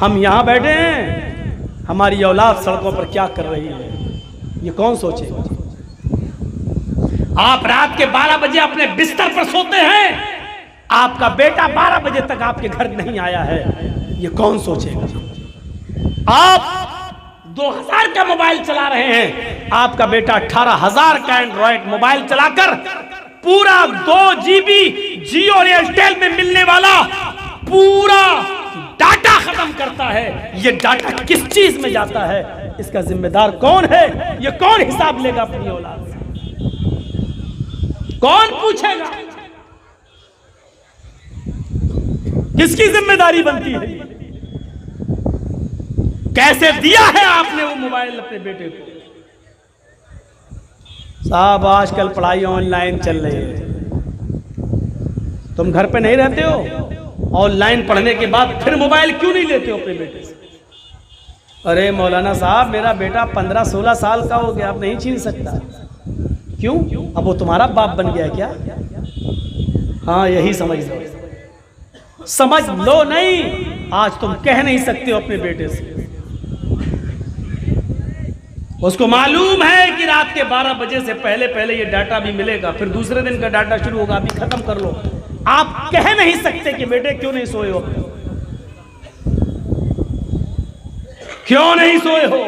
हम यहां बैठे हैं, हमारी औलाद सड़कों पर क्या कर रही है, ये कौन सोचेगा? आप रात के 12 बजे अपने बिस्तर पर सोते हैं, आपका बेटा 12 बजे तक आपके घर नहीं आया है, ये कौन सोचेगा? आप 2000 का मोबाइल चला रहे हैं, आपका बेटा 18,000 का एंड्रॉइड मोबाइल चलाकर पूरा 2 GB जियो और एयरटेल में मिलने वाला पूरा डाटा खत्म करता है। ये डाटा किस चीज में जाता है, इसका जिम्मेदार कौन है? ये कौन हिसाब लेगा अपनी औलाद से? कौन पूछेगा? किसकी जिम्मेदारी बनती है? कैसे दिया है आपने वो मोबाइल अपने बेटे को? साहब आजकल पढ़ाई ऑनलाइन चल रही है, तुम घर पे नहीं रहते हो, ऑनलाइन पढ़ने के बाद फिर मोबाइल क्यों नहीं लेते हो अपने बेटे से? अरे मौलाना साहब मेरा बेटा 15-16 साल का हो गया, अब नहीं छीन सकता। क्यों? अब वो तुम्हारा बाप बन गया क्या? हाँ यही समझ लो, समझ लो नहीं, आज तुम कह नहीं सकते हो अपने बेटे से। उसको मालूम है कि रात के 12 बजे से पहले पहले ये डाटा भी मिलेगा, फिर दूसरे दिन का डाटा शुरू होगा, अभी खत्म कर लो। आप कह नहीं सकते कि बेटे क्यों नहीं सोए हो, क्यों नहीं सोए हो?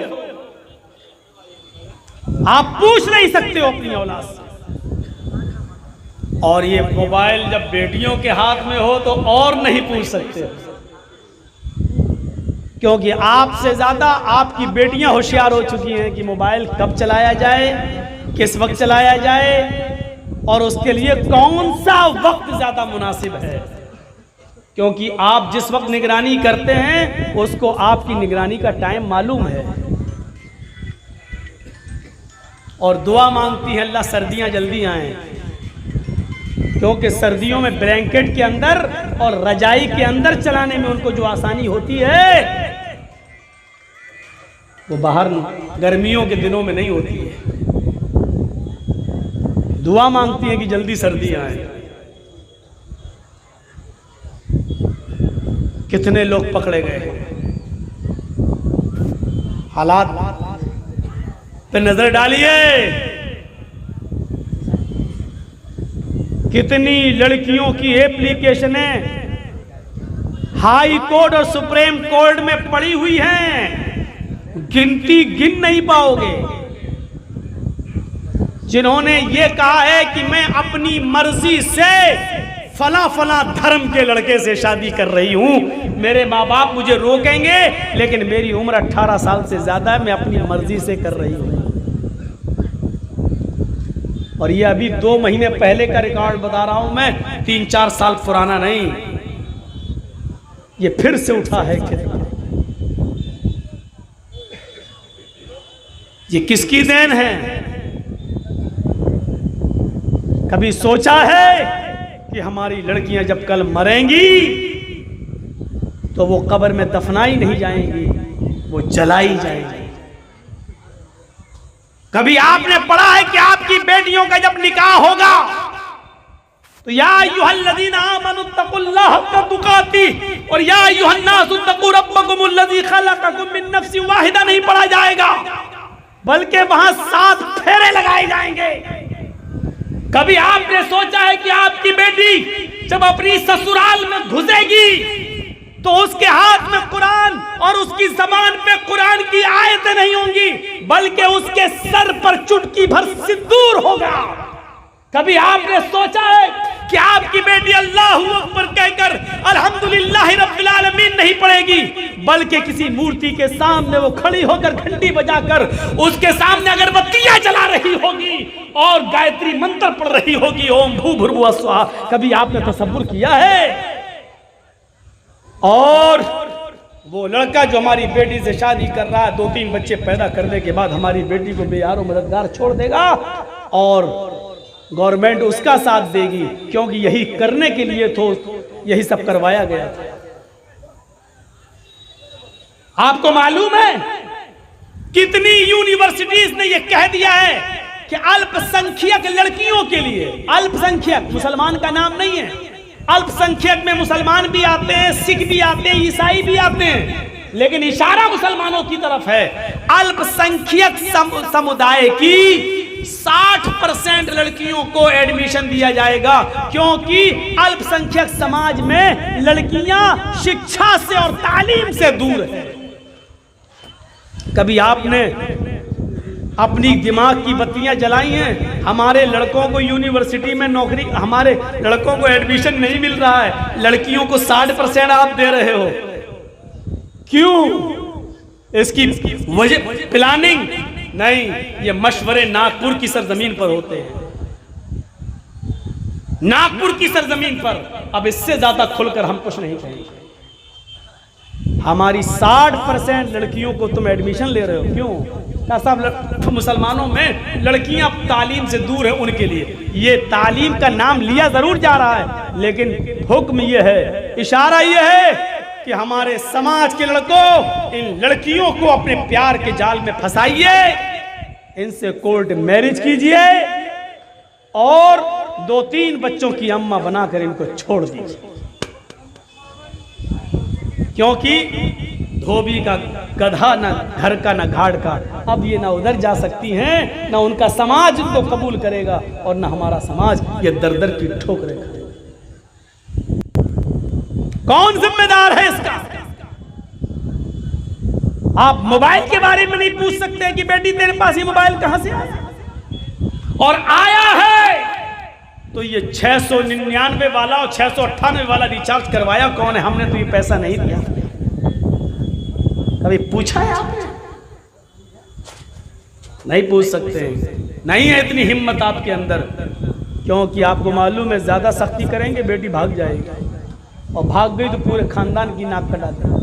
आप पूछ नहीं सकते हो अपनी औलाद से। और ये मोबाइल जब बेटियों के हाथ में हो तो और नहीं पूछ सकते, क्योंकि आपसे ज्यादा आपकी बेटियां होशियार हो चुकी हैं कि मोबाइल कब चलाया जाए, किस वक्त चलाया जाए और उसके लिए कौन सा वक्त ज्यादा मुनासिब है। क्योंकि आप जिस वक्त निगरानी करते हैं उसको आपकी निगरानी का टाइम मालूम है। और दुआ मांगती है अल्लाह सर्दियां जल्दी आएं, क्योंकि सर्दियों में ब्लैंकेट के अंदर और रजाई के अंदर चलाने में उनको जो आसानी होती है वो बाहर गर्मियों के दिनों में नहीं होती है। दुआ मांगती है कि जल्दी सर्दियां आए। कितने लोग पकड़े गए, हालात पे नजर डालिए। कितनी लड़कियों की एप्लीकेशनें हाई कोर्ट और सुप्रीम कोर्ट में पड़ी हुई हैं, गिनती गिन नहीं पाओगे, जिन्होंने ये कहा है कि मैं अपनी मर्जी से फला फला धर्म के लड़के से शादी कर रही हूं, मेरे माँ बाप मुझे रोकेंगे लेकिन मेरी उम्र 18 साल से ज्यादा है, मैं अपनी मर्जी से कर रही हूं। और ये अभी 2 महीने पहले का रिकॉर्ड बता रहा हूं मैं, 3-4 साल पुराना नहीं, ये फिर से उठा है। ये किसकी देन है? कभी सोचा है कि हमारी लड़कियां जब कल मरेंगी तो वो कब्र में दफनाई नहीं जाएंगी, वो जलाई जाएंगी। कभी आपने पढ़ा है कि आपकी बेटियों का जब निकाह होगा तो या अय्युहल्लज़ीना आमनुत्तकुल्लाह हक़्क़ तुक़ाती और या अय्युहन्नासुत्तक़ू रब्बकुमुल्लज़ी ख़लक़कुम मिन नफ़्सिन वाहिदा नहीं पढ़ा जाएगा, बल्कि वहां 7 फेरे लगाए जाएंगे। कभी आपने सोचा है कि आपकी बेटी जब अपनी ससुराल में घुसेगी तो उसके हाथ में कुरान और उसकी ज़बान पे कुरान की आयतें नहीं होंगी, बल्कि उसके सर पर चुटकी भर सिंदूर होगा। कभी आपने सोचा है कि आपकी बेटी अल्लाहु अकबर कहकर अल्हम्दुलिल्लाह रब्बिल आलमीन नहीं पढ़ेगी, बल्कि किसी मूर्ति के सामने वो खड़ी होकर घंटी बजाकर उसके सामने अगरबत्तियां जला रही होगी और गायत्री मंत्र पढ़ रही होगी, ओम भूर्भुवः स्वः। कभी आपने तसव्वुर किया है? और वो लड़का जो हमारी बेटी से शादी कर रहा है, 2-3 बच्चे पैदा करने के बाद हमारी बेटी को बेयारो मददगार छोड़ देगा और गवर्नमेंट उसका साथ देगी, क्योंकि यही करने के लिए तो यही सब करवाया गया था। आपको मालूम है कितनी यूनिवर्सिटीज ने यह कह दिया है कि अल्पसंख्यक लड़कियों के लिए, अल्पसंख्यक मुसलमान का नाम नहीं है, अल्पसंख्यक में मुसलमान भी आते हैं, सिख भी आते हैं, ईसाई भी आते हैं, लेकिन इशारा मुसलमानों की तरफ है। अल्पसंख्यक समुदाय की 60% लड़कियों को एडमिशन दिया जाएगा, क्योंकि अल्पसंख्यक समाज में लड़कियां शिक्षा से और तालीम से दूर है। कभी आपने अपनी दिमाग की बत्तियां जलाई हैं? हमारे लड़कों को यूनिवर्सिटी में नौकरी, हमारे लड़कों को एडमिशन नहीं मिल रहा है, लड़कियों को 60% आप दे रहे हो, क्यों? इसकी वजह प्लानिंग नहीं, ये मशवरे नागपुर की सरजमीन पर होते हैं, नागपुर की सरजमीन पर। अब इससे ज्यादा खुलकर हम कुछ नहीं कहेंगे। हमारी 60% लड़कियों को तुम एडमिशन ले रहे हो, क्यों? क्या सब मुसलमानों में लड़कियां तालीम से दूर है उनके लिए? ये तालीम का नाम लिया जरूर जा रहा है, लेकिन हुक्म ये है, इशारा ये है कि हमारे समाज के लड़कों, इन लड़कियों को अपने प्यार के जाल में फंसाइए, इनसे कोर्ट मैरिज कीजिए और 2-3 बच्चों की अम्मा बनाकर इनको छोड़ दीजिए, क्योंकि धोबी का गधा न घर का न घाट का। अब ये ना उधर जा सकती हैं, ना उनका समाज उनको कबूल करेगा, और ना हमारा समाज ये दर दर की ठोकरें खाएगा। कौन जिम्मेदार है इसका? आप मोबाइल के बारे में नहीं पूछ सकते कि बेटी तेरे पास ये मोबाइल कहां से आया, और आया है तो ये 699 वाला और 698 वाला रिचार्ज करवाया कौन है? हमने तो ये पैसा नहीं दिया। कभी पूछा है आपने? नहीं पूछ सकते, नहीं है इतनी हिम्मत आपके अंदर, क्योंकि आपको मालूम है ज्यादा सख्ती करेंगे बेटी भाग जाएगी, और भाग गई तो पूरे खानदान की नाक कटा देगा,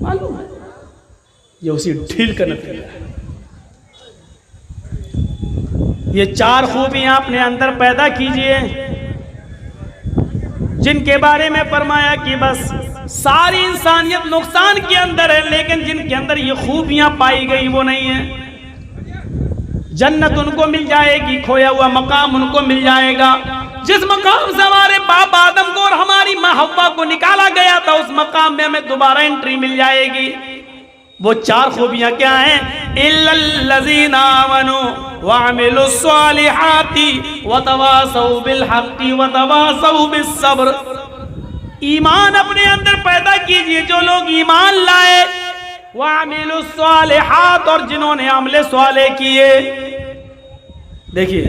मालूम है। ये उसी ढील का नतीजा है। ये 4 खूबियां अपने अंदर पैदा कीजिए, जिनके बारे में फरमाया कि बस सारी इंसानियत नुकसान के अंदर है, लेकिन जिनके अंदर ये खूबियां पाई गई वो नहीं है। जन्नत उनको मिल जाएगी, खोया हुआ मकाम उनको मिल जाएगा। जिस मकाम से हमारे बाप आदम को और हमारी माँ हव्वा को निकाला गया था, उस मकाम में हमें दोबारा एंट्री मिल जाएगी। वो 4 खूबियां क्या हैं? इल्लल्लज़ीना आमनू वअमिलुस्सालिहाति वतवासौ बिलहक्कि वतवासौ बिस्सब्र। ईमान अपने अंदर पैदा कीजिए, जो लोग ईमान लाए, वअमिलुस्सालिहात, और जिन्होंने अमले स्वाले किए। देखिए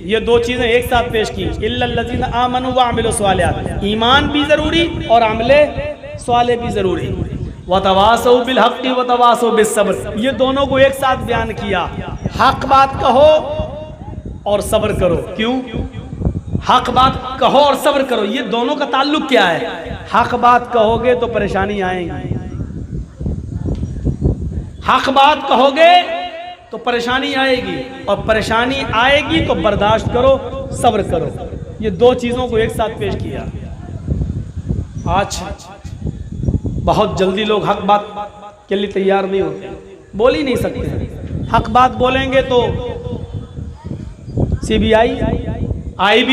ये 2 चीजें एक साथ पेश की, इल्लल्लज़ीना आमनू वअमिलुस्सालिहात, ईमान भी जरूरी और अमले स्वाले भी जरूरी। वतवासौ बिलहक्कि वतवासौ बिस्सब्र, ये दोनों को एक साथ बयान किया। हक बात कहो और सब्र करो। क्यों? हक बात कहो और सब्र करो, ये दोनों का ताल्लुक क्या है? हक बात कहोगे तो परेशानी आएगी, हक बात कहोगे तो परेशानी आएगी, और परेशानी आएगी तो बर्दाश्त करो, सब्र करो। ये 2 चीजों को एक साथ पेश किया। आज बहुत जल्दी लोग हक बात के लिए तैयार नहीं होते, बोल ही नहीं सकते। हक बात बोलेंगे तो CBI, IB,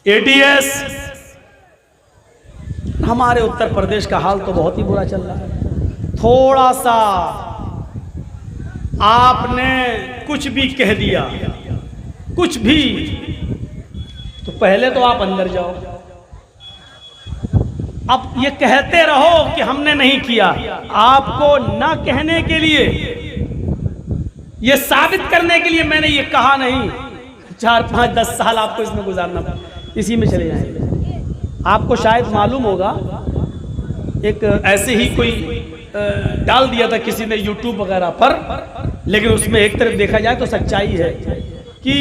ATS। हमारे उत्तर प्रदेश का हाल तो बहुत ही बुरा चल रहा है। थोड़ा सा आपने कुछ भी कह दिया, कुछ भी, तो पहले तो आप अंदर जाओ। अब ये कहते रहो कि हमने नहीं किया, आपको ना कहने के लिए, ये साबित करने के लिए मैंने ये कहा नहीं। 4, 5, 10 साल आपको इसमें गुजारना, इसी में चले जाएंगे। आपको शायद मालूम होगा, एक ऐसे ही कोई डाल दिया था किसी ने YouTube वगैरह पर, लेकिन उसमें एक तरफ देखा जाए तो सच्चाई है कि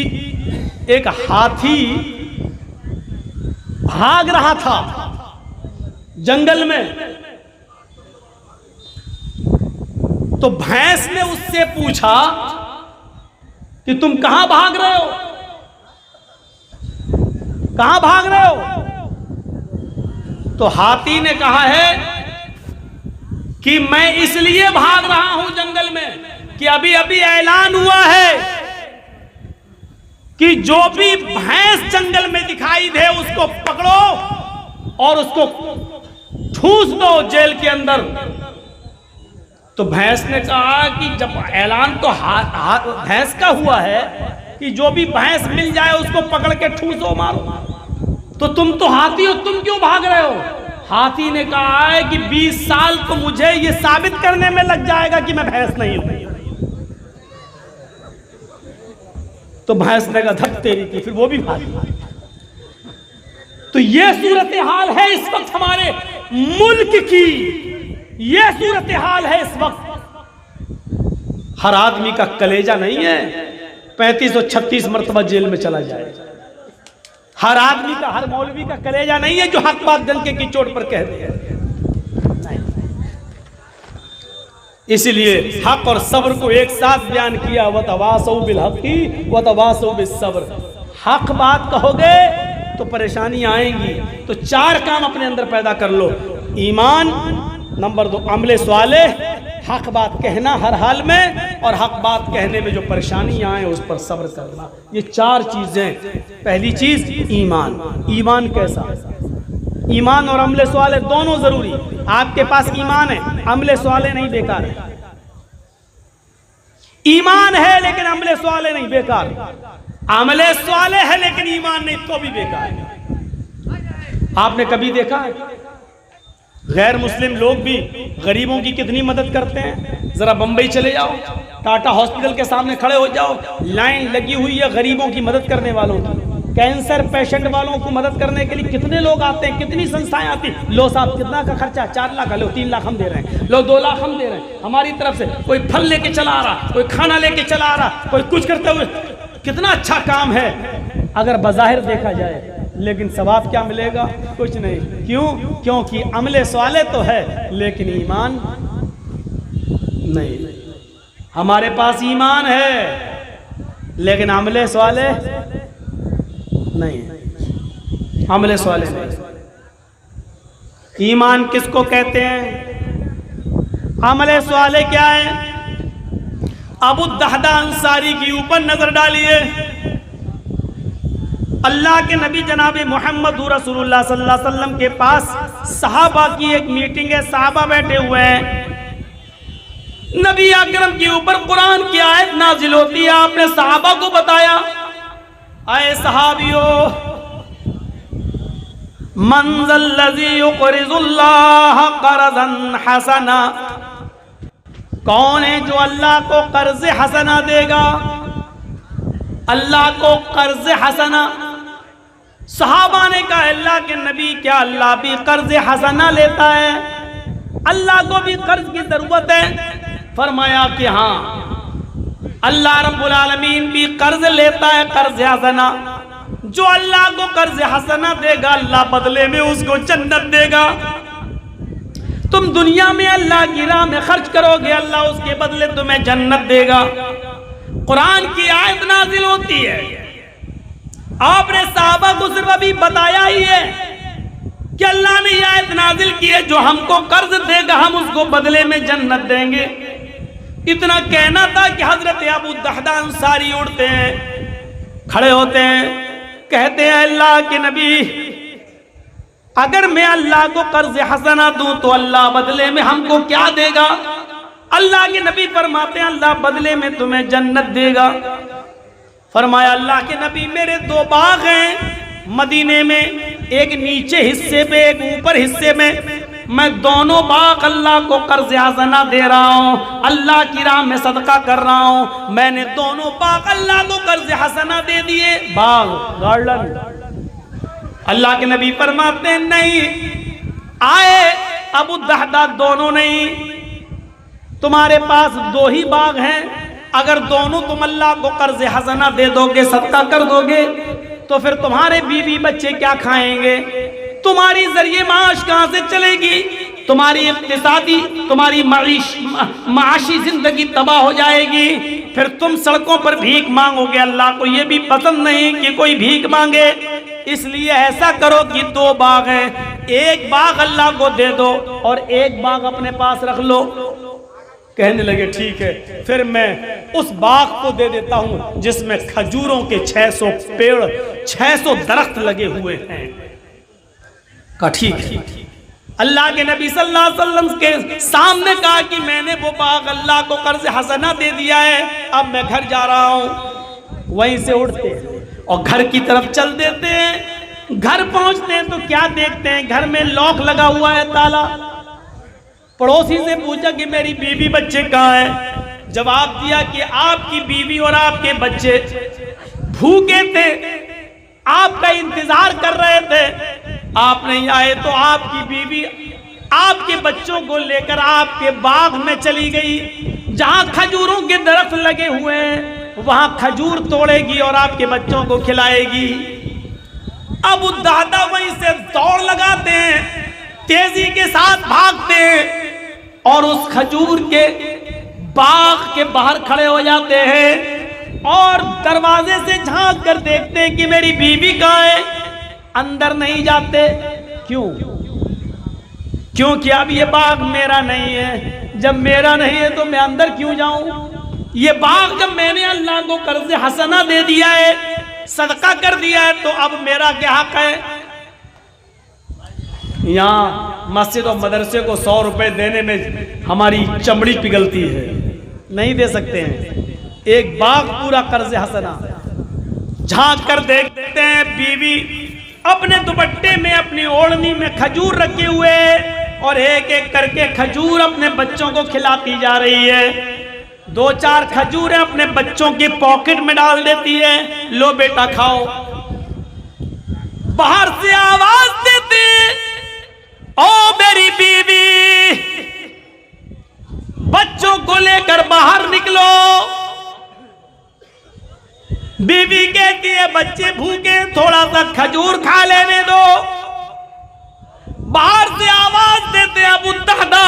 एक हाथी भाग रहा था जंगल में, तो भैंस ने उससे पूछा कि तुम कहां भाग रहे हो, कहां भाग रहे हो? तो हाथी ने कहा है कि मैं इसलिए भाग रहा हूं जंगल में कि अभी अभी ऐलान हुआ है कि जो भी भैंस जंगल में दिखाई दे उसको पकड़ो और उसको ठूस दो जेल के अंदर, तो भैंस ने कहा कि जब ऐलान तो भैंस का हुआ है कि जो भी भैंस मिल जाए उसको पकड़ के ठूसो मारो, तो तुम तो हाथी हो, तुम क्यों भाग रहे हो? हाथी ने कहा है कि 20 साल तो मुझे ये साबित करने में लग जाएगा कि मैं भैंस नहीं हूं। तो भैंस ने कहा धक तेरी की, फिर वो भी भागी। तो ये सूरत हाल है इस वक्त हमारे मुल्क की, ये सूरत हाल है इस वक्त। हर आदमी का कलेजा नहीं है 35 और 36 मरतबा जेल में चला जाए। हर आदमी का, हर मौलवी का कलेजा नहीं है जो हक बात डंके की चोट पर कह दे। इसलिए हक और सब्र को एक साथ बयान किया, वतवासौ बिल हक़ी वतवासौ बिस सब्र। हक बात कहोगे तो परेशानी आएंगी, तो 4 काम अपने अंदर पैदा कर लो। ईमान, नंबर 2 अमले स्वाले, हक बात कहना हर हाल में, और हक बात कहने में जो परेशानी आए उस पर सब्र करना। ये 4 चीजें। पहली चीज ईमान। ईमान कैसा? ईमान और अमले स्वाले दोनों जरूरी। आपके पास ईमान है, अमले स्वाले नहीं, बेकार है। ईमान है लेकिन अमले स्वाले नहीं, बेकार। अमले स्वाले है लेकिन ईमान नहीं, तो भी बेकार है। आपने कभी देखा है गैर मुस्लिम लोग भी गरीबों की कितनी मदद करते हैं? जरा बंबई चले जाओ, टाटा हॉस्पिटल के सामने खड़े हो जाओ, लाइन लगी हुई है गरीबों की मदद करने वालों की। कैंसर पेशेंट वालों को मदद करने के लिए कितने लोग आते हैं, कितनी संस्थाएं आती हैं। लो साहब कितना का खर्चा? 4 लाख, लो 3 लाख हम दे रहे हैं, लो 2 लाख हम दे रहे हैं हमारी तरफ से। कोई फल लेके चला आ रहा, कोई खाना लेके चला आ रहा, कोई कुछ करते हुए। कितना अच्छा काम है अगर बज़ाहिर देखा जाए, लेकिन सवाब क्या मिलेगा? कुछ नहीं। क्यों? क्योंकि अमले स्वाले तो है लेकिन ईमान नहीं। हमारे पास ईमान है लेकिन अमले स्वाले नहीं, अमले स्वाले नहीं। ईमान किसको कहते हैं? अमले स्वाले क्या है? अबू दहदा अंसारी के ऊपर नजर डालिए। अल्लाह के नबी जनाब मोहम्मद रसूलुल्लाह सल्लल्लाहु अलैहि वसल्लम के पास सहाबा की एक मीटिंग है, सहाबा बैठे हुए हैं। नबी अकरम के ऊपर कुरान की आयत नाजिल होती है। आपने सहाबा को बताया, आए सहाबियो, मंज़ल्लज़ी युक़रिज़ुल्लाह क़र्ज़न हसना, कौन है जो अल्लाह को कर्ज हसना देगा? अल्लाह को कर्ज हसना। सहाबा ने कहा अल्लाह के नबी, क्या अल्लाह भी कर्ज हसना लेता है? अल्लाह को भी कर्ज की जरूरत है? फरमाया कि हाँ, अल्लाह रब्बुल आलमीन भी कर्ज लेता है, कर्ज हसना। जो अल्लाह को कर्ज हसना देगा अल्लाह बदले में उसको जन्नत देगा। तुम दुनिया में अल्लाह की राह में खर्च करोगे, अल्लाह उसके बदले तुम्हें जन्नत देगा। कुरान की आयत नाजिल होती है। आपने सहाबा को सिर्फ अभी बताया ही है कि अल्लाह ने यह आयत नाजिल की है, जो हमको कर्ज देगा हम उसको बदले में जन्नत देंगे। इतना कहना था कि हजरत अबू दहदा अंसारी उठते हैं, खड़े होते हैं, कहते हैं अल्लाह के नबी, अगर मैं अल्लाह को कर्ज हसना दूं तो अल्लाह बदले में हमको क्या देगा? अल्लाह के नबी फरमाते हैं अल्लाह बदले में तुम्हें जन्नत देगा। फरमाया अल्लाह के नबी, मेरे 2 बाग हैं मदीने में, एक नीचे हिस्से पे एक ऊपर हिस्से में। मैं दोनों बाग अल्लाह को कर्ज हसना दे रहा हूँ, अल्लाह की राह में सदका कर रहा हूँ। मैंने दोनों बाग अल्लाह को कर्ज हसना दे दिए, बाग गार्डन। अल्लाह के नबी फरमाते हैं नहीं, आए अबू दहदा, दोनों नहीं, तुम्हारे पास 2 ही बाग हैं। अगर दोनों तुम अल्लाह को कर्ज हसना दे दोगे, सदका कर दोगे, तो फिर तुम्हारे बीवी बच्चे क्या खाएंगे? तुम्हारी जरिए माश कहां से चलेगी? तुम्हारी इक्तिसादी, तुम्हारी माशी जिंदगी तबाह हो जाएगी। फिर तुम सड़कों पर भीख मांगोगे। अल्लाह को यह भी पसंद नहीं कि कोई भीख मांगे। इसलिए ऐसा करो कि 2 बाग हैं, एक बाग अल्लाह को दे दो और एक बाग अपने पास रख लो। कहने लगे ठीक है, फिर मैं उस बाग को दे देता हूं जिसमें खजूरों के 600 पेड़, 600 दरख्त लगे हुए हैं। कहा ठीक है। अल्लाह के नबी सल्लल्लाहु अलैहि वसल्लम के सामने कहा कि मैंने वो बाग अल्लाह को कर्ज हसना दे दिया है, अब मैं घर जा रहा हूँ। वहीं से उठते और घर की तरफ चल देते हैं। घर पहुंचते हैं तो क्या देखते हैं, घर में लॉक लगा हुआ है, ताला। पड़ोसी से पूछा कि मेरी बीवी बच्चे कहाँ हैं? जवाब दिया कि आपकी बीवी और आपके बच्चे भूखे थे, आपका इंतजार कर रहे थे, आप नहीं आए तो आपकी बीवी आपके बच्चों को लेकर आपके बाग में चली गई, जहां खजूरों के दरख्त लगे हुए हैं वहां खजूर तोड़ेगी और आपके बच्चों को खिलाएगी। अब दादा वहीं से दौड़ लगाते हैं, तेजी के साथ भागते हैं और उस खजूर के बाग के बाहर खड़े हो जाते हैं और दरवाजे से झांक कर देखते हैं कि मेरी बीवी कहाँ है। अंदर नहीं जाते। क्यों? क्योंकि अब ये बाग मेरा नहीं है। जब मेरा नहीं है तो मैं अंदर क्यों जाऊं? ये बाग जब मैंने अल्लाह को कर्ज हसना दे दिया है, सदका कर दिया है, तो अब मेरा क्या हक है? यहाँ मस्जिद और मदरसे को 100 रुपए देने में हमारी चमड़ी पिघलती है, नहीं दे सकते हैं। एक बाग पूरा कर्ज हसना। झांक कर देखते हैं बीवी अपने दुपट्टे में, अपनी ओढ़नी में खजूर रखे हुए और एक एक करके खजूर अपने बच्चों को खिलाती जा रही है। 2-4 खजूरें अपने बच्चों की पॉकेट में डाल देती है, लो बेटा खाओ। बाहर से आवाज देती, ओ मेरी बीवी, बच्चों को लेकर बाहर निकलो। बीवी कहती है बच्चे भूखे, थोड़ा सा खजूर खा लेने दो। बाहर से आवाज देते अबू दादा,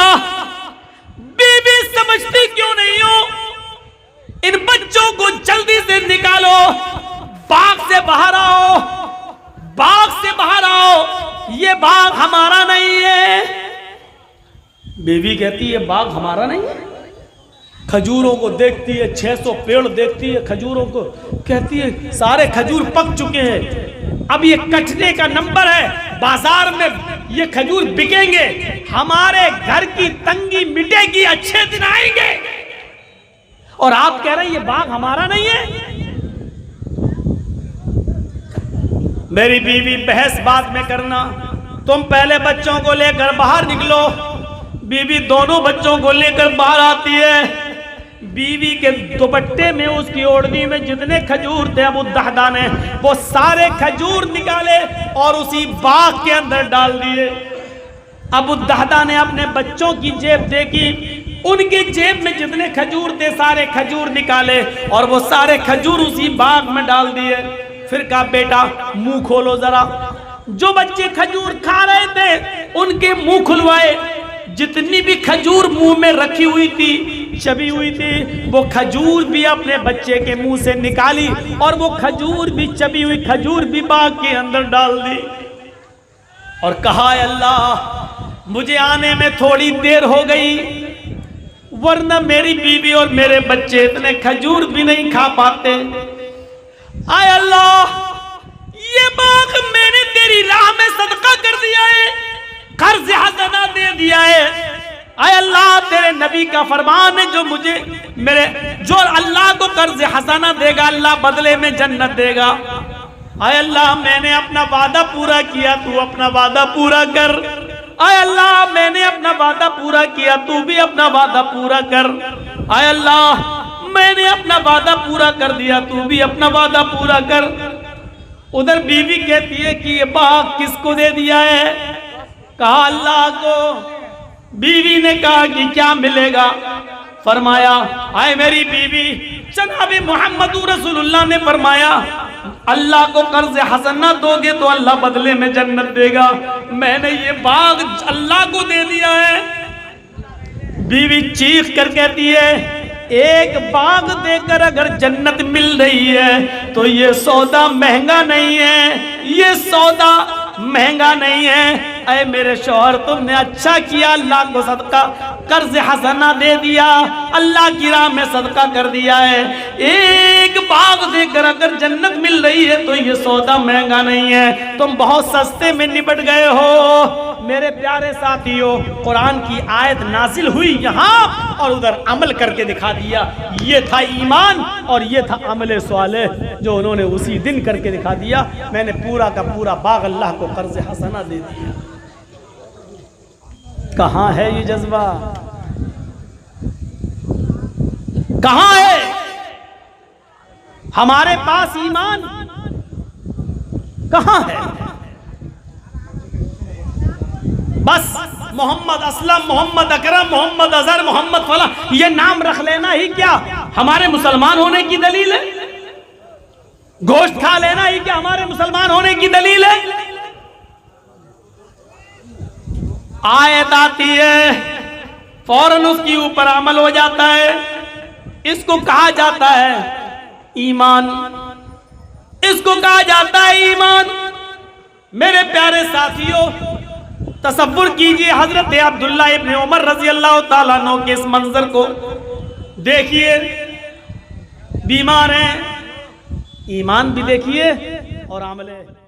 बीवी समझती क्यों नहीं हो? इन बच्चों को जल्दी से निकालो, बाग से बाहर आओ, बाग से बाहर आओ, ये बाग हमारा नहीं है। बीवी कहती है बाग हमारा नहीं है। खजूरों को देखती है, 600 पेड़ देखती है खजूरों को, कहती है सारे खजूर पक चुके हैं, अब ये कटने का नंबर है, बाजार में ये खजूर बिकेंगे, हमारे घर की तंगी मिटेगी, अच्छे दिन आएंगे। और आप कह रहे हैं ये बाग हमारा नहीं है। मेरी बीवी बहस बाद में करना, तुम पहले बच्चों को लेकर बाहर निकलो। बीवी दोनों बच्चों को लेकर बाहर आती है। बीवी के दुपट्टे में, उसकी ओढ़नी में जितने खजूर थे अबू दहदा ने वो सारे खजूर निकाले और उसी बाग के अंदर डाल दिए। अबू दहदा ने अपने बच्चों की जेब देखी, उनकी जेब में जितने खजूर थे सारे खजूर निकाले और वो सारे खजूर उसी बाग में डाल दिए। फिर कहा बेटा मुंह खोलो जरा। जो बच्चे खजूर खा रहे थे उनके मुंह खुलवाए। जितनी भी खजूर मुंह में रखी हुई थी, चबी हुई थी, वो खजूर भी अपने बच्चे के मुंह से निकाली और वो खजूर भी, चबी हुई खजूर भी बाग के अंदर डाल दी और कहा अल्लाह मुझे आने में थोड़ी देर हो गई, वरना मेरी बीवी और मेरे बच्चे इतने खजूर भी नहीं खा पाते। आय अल्लाह, ये बाग मैंने तेरी राह में सदका कर दिया है, कर्ज हसना दे दिया है। आय अल्लाह, तेरे नबी का फरमान है, जो मुझे जो अल्लाह को कर्ज हसना देगा अल्लाह बदले में जन्नत देगा। आय अल्लाह, मैंने अपना वादा पूरा किया, तू अपना वादा पूरा कर। आय अल्लाह, मैंने अपना वादा पूरा किया, तू भी अपना वादा पूरा कर। आय अल्लाह, मैंने अपना वादा पूरा कर दिया, तू भी अपना वादा पूरा कर। उधर बीवी कहती है कि ये बाग किसको दे दिया है? कहा अल्लाह को। बीवी ने कहा कि क्या मिलेगा? फरमाया आए मेरी बीवी, जनाबे मोहम्मद रसूलुल्लाह ने फरमाया अल्लाह को कर्ज हसना दोगे तो अल्लाह बदले में जन्नत देगा। मैंने ये बाग अल्लाह को दे दिया है। बीवी चीख कर कहती है एक बाग देकर अगर जन्नत मिल रही है तो ये सौदा महंगा नहीं है, ये सौदा महंगा नहीं है। अरे मेरे शौहर, तुमने अच्छा किया, अल्लाह को सदका कर्ज हसना दे दिया, अल्लाह की राह में सदका कर दिया है। एक बाग देकर अगर जन्नत मिल रही है तो ये सौदा महंगा नहीं है, तुम बहुत सस्ते में निपट गए हो। मेरे प्यारे साथियों, कुरान की आयत नाजिल हुई यहाँ और उधर अमल करके दिखा दिया। ये था ईमान और ये था अमल स्वालेह जो उन्होंने उसी दिन करके दिखा दिया। मैंने पूरा का पूरा बाग अल्लाह को कर्ज हसना दे दिया। कहाँ है ये जज्बा? कहाँ है हमारे पास ईमान? कहाँ है? बस मोहम्मद असलम, मोहम्मद अकरम, मोहम्मद अजहर, मोहम्मद फला, ये नाम रख लेना ही क्या हमारे मुसलमान होने की दलील है? गोश्त खा लेना ही क्या हमारे मुसलमान होने की दलील है? आयत आती है फौरन उसके ऊपर अमल हो जाता है। इसको कहा जाता है ईमान, इसको कहा जाता है ईमान। मेरे प्यारे साथियों, तसव्वुर कीजिए हजरत अब्दुल्ला इब्न उमर रजी अल्लाह ताला अन्हु के इस मंजर को देखिए। बीमार हैं, ईमान भी देखिए और अमल है।